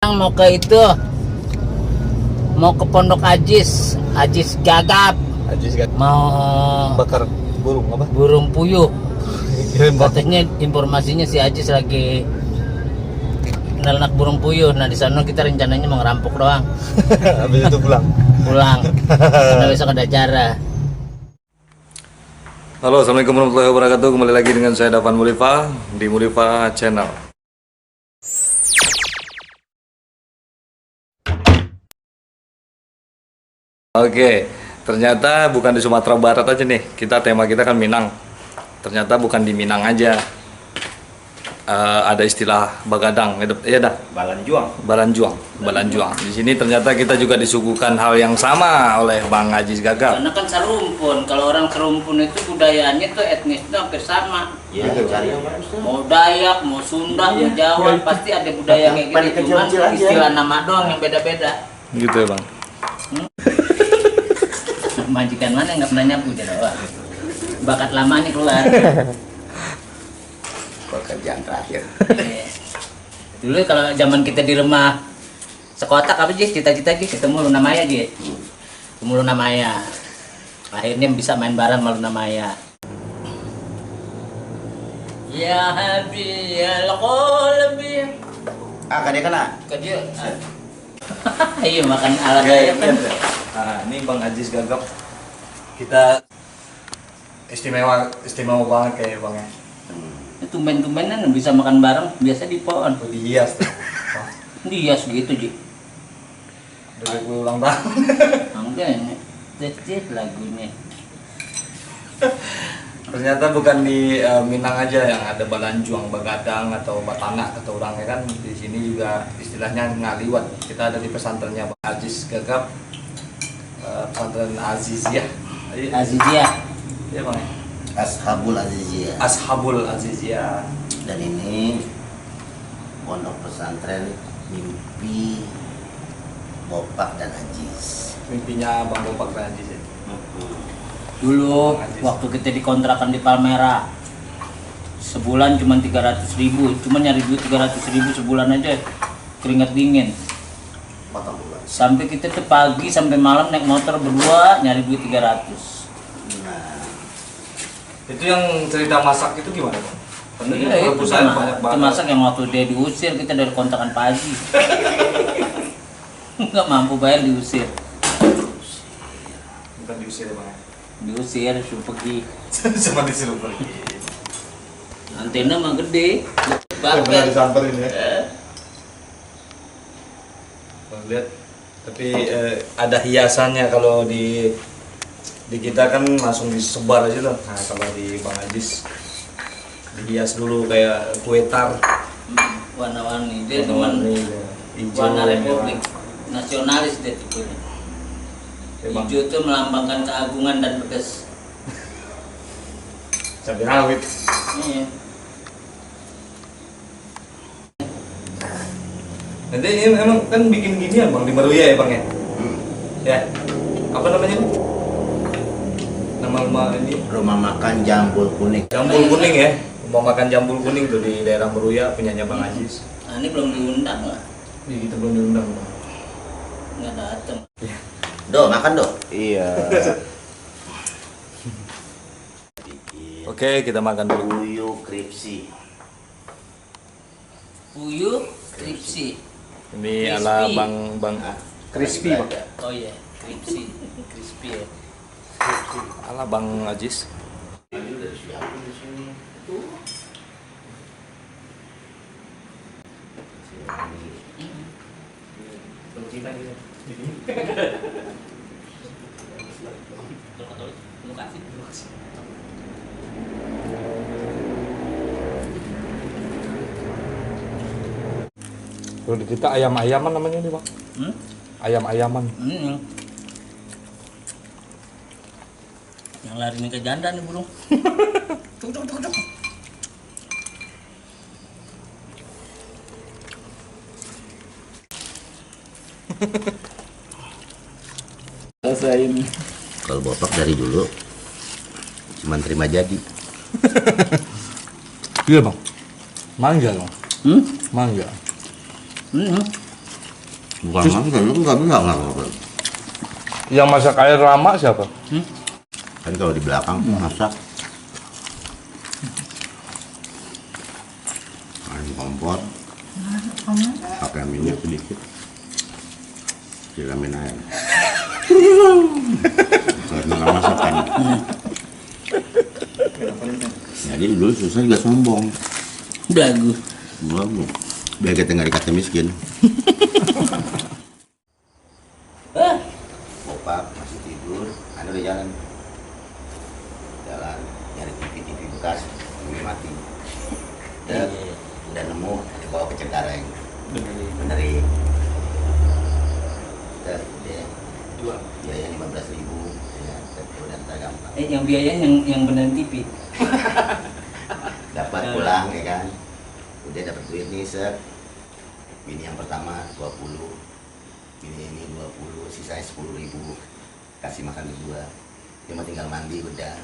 Minang mau ke itu, mau ke Pondok Ajis Gagap, mau bakar burung apa? burung puyuh. Katanya informasinya si Ajis lagi nelanak burung puyuh. Nah di sana kita rencananya mau ngerampok doang. Habis itu pulang. Karena besok ada acara. Halo, assalamualaikum warahmatullahi wabarakatuh. Kembali lagi dengan saya Davan Mulifa di Mulifa Channel. Oke, ternyata bukan di Sumatera Barat aja nih. Tema kita kan Minang. Ternyata bukan di Minang aja. Ada istilah Bagadang, ya dah. Balanjuang. Di sini ternyata kita juga disuguhkan hal yang sama oleh Bang Ajis Gagap. Karena kan serumpun. Kalau orang serumpun itu budayaannya tuh etnisnya hampir sama. Ya, cari yang bagus. Mau Dayak, mau Sunda, mau Jawa, pasti ada budaya kayak gitu. Cuman istilah nama doang yang beda-beda. Gitu ya Bang. Majikan mana nggak pernah nyapu Jawa. Bakat lama nih keluar. Pekerjaan terakhir. Dulu kalau zaman kita di rumah sekotak apa sih cita-cita ketemu Luna Maya dia. Ketemu Luna Maya. Akhirnya bisa main bareng sama Luna Maya. Ya habiyal qalbi. Kadek kena. Kerja. Iya makan ala gaya kan. Nah, ini Bang Ajis Gagap. Kita istimewa banget kayak Bang ya. Tumben-tumbenan bisa makan bareng, biasa di pohon. Dihias. Dihias gitu, Ji. Dari gue ulang tahun. Enggak, cecet lagunya. Ternyata bukan di Minang aja yang ada Balanjuang, Bagadang atau Batanak atau orang ya kan. Di sini juga istilahnya ngaliwat. Kita ada di pesantrennya Bang Ajis Gagap. Pesantren Aziziyah. Iya Bang. Ashabul Aziziyah. Ashabul Aziziyah. Dan ini pondok pesantren mimpi Bopak dan Ajis. Mimpinya Bang Bopak dan Ajis ya. Dulu waktu kita dikontrakan di Palmera, sebulan cuma 300.000, cuma nyari duit 300.000 sebulan aja, keringat dingin. Potong bulan. Sampai kita tuh pagi sampai malam naik motor berdua nyari duit 300. Nah, Itu yang cerita masak itu gimana Bang? Iya, itu Perusahaan sama. banyak Itu banget. masak yang waktu dia diusir kita dari kontrakan Pak Haji. Nggak mampu bayar diusir. Bukan diusir ya Bang ya. Diusir suruh pergi. Cuma disuruh pergi. Antena mah gede. Pernah Bapak. disamperin ya. Bang lihat. Tapi ada hiasannya kalau di kita kan langsung disebar aja tuh. Nah kalau di Bang Ajis dihias dulu kayak kue tar. Warna-warni dia teman hijau, warna merah. Republik nasionalis dia tipenya. Ya, Bang. Hijau itu melambangkan keagungan dan pedas. Cabai rawit. Iya. Nanti ini emang kan bikin ginian Bang di Meruya ya Bang ya? Ya. Apa namanya? Nama ini rumah makan Jambul Kuning. Jambul Kuning ya. Mau makan jambul kuning tuh di daerah Meruya punyanya Bang Ajis. Nah, ini belum diundang lah. Iya, kita belum diundang Bang. Nggak datang. Do, makan do. Iya. Oke, kita makan dulu. Puyuh kripsi. Puyuh kripsi. Ini Crispy. ala Bang Crispy, Bang. Oh iya, kripsi. Crispy ya. ala Bang Ajis. Ini udah siapin di sini. Terima kasih. Kalau di kita ayam-ayaman namanya nih Bang. Ayam-ayaman. Yang lari nih ke janda nih burung. Tuk. Rasain. Kalau Bopak dari dulu cuman terima jadi. Iya Bang. Mangga Bang. Mangga. Bukan masak, lu nggak bilang apa. Yang masak air lama siapa? Kan kalau di belakang tuh masak. Ayam kompor. Pakai minyak sedikit. Siramin air. Karena nggak masak kan. Jadi dulu susah juga sombong. Dagu. Belum. Biar kita nggak dikata miskin. Bapak masih tidur, anu udah jalan nyari TV bekas, TV mati. Udah nemu dibawa ke Cengkareng, benerin. Dia biaya 15.000, ya, udah ntar gampang. Yang biayanya yang benerin TV. Dapat pulang ya kan, udah dapat duit nih set. Ini yang pertama 20, ini 20, sisanya 10.000, kasih makan berdua. Dia mau tinggal mandi udah.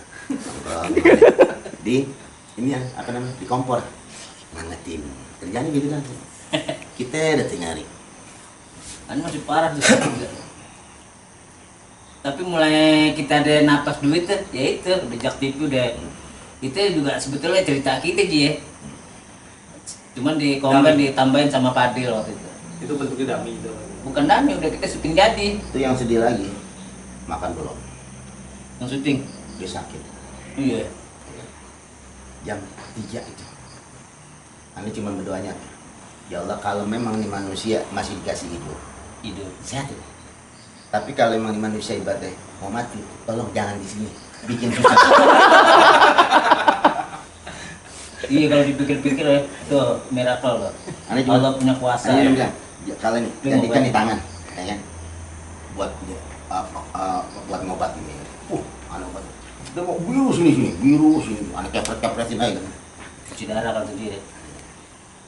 Di ini ya apa namanya, di kompor ngangetin, kerjanya gitu kan. Kita udah tinggal nih. Kan masih parah sih. Tapi mulai kita ada napas duit tuh, ya itu udah jak TV udah. Itu juga sebetulnya cerita kita Ji ya. Cuman di komen ditambahin sama Fadil waktu itu. Itu bentuknya dami itu. Bukan dami, udah kita syuting jadi. Itu yang sedih lagi, makan belum, Yang syuting. dia sakit. Iya. Jam 3 itu. Anda cuma berdoanya, ya Allah kalau memang nih manusia masih dikasih hidup, Hidup. sehat. Tapi kalau memang nih manusia ibadah mau mati, tolong jangan di sini, bikin susah. Iya kalau dipikir-pikir ya, itu miracle loh. Anda cuma- Allah punya kuasa. Saya bilang, ya, kalau ini Ini jadikan ngobat. di tangan, ya kan? Buat ngobat ini. Anu obat. Dia mau biru sini, anu kepret-kepretin aja kan. Cuci darah kalau itu dia.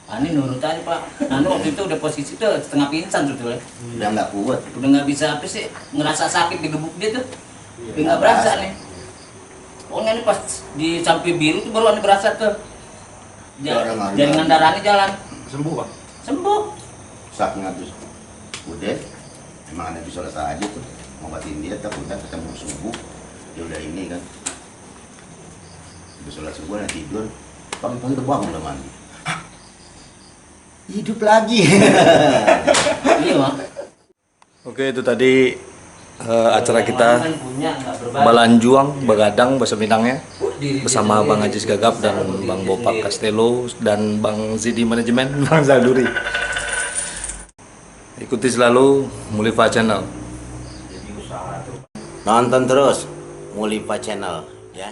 Ani nurut aja Pak. Anu waktu itu udah posisi tuh setengah pingsan sebetulnya. Udah nggak kuat. Udah nggak bisa apa sih, ngerasa sakit digebuk dia tuh. Dia nggak berasa nih. Pokoknya nih pas di samping biru tuh baru Ani berasa tuh. Jaringan darahnya jalan. Sembuh Pak? Sembuh. Saking habis udah emang ada bisa rasa aja tuh ngobatin dia, tapi udah ketemu subuh dia udah ini kan udah sholat subuh udah tidur, pagi-pagi udah bangun udah mandi. Hah? Hidup lagi. Iya Bang. Oke, itu tadi acara kita Kan punya, nggak berbagi. Balanjuang, Begadang bahasa Minangnya, Diri- bersama Bang Ajis Gagap dan Bang Bopak Castello dan Bang Zidi Manajemen, Bang Zalduri. Ikuti selalu Mulifa Channel. Nonton terus Mulifa Channel ya.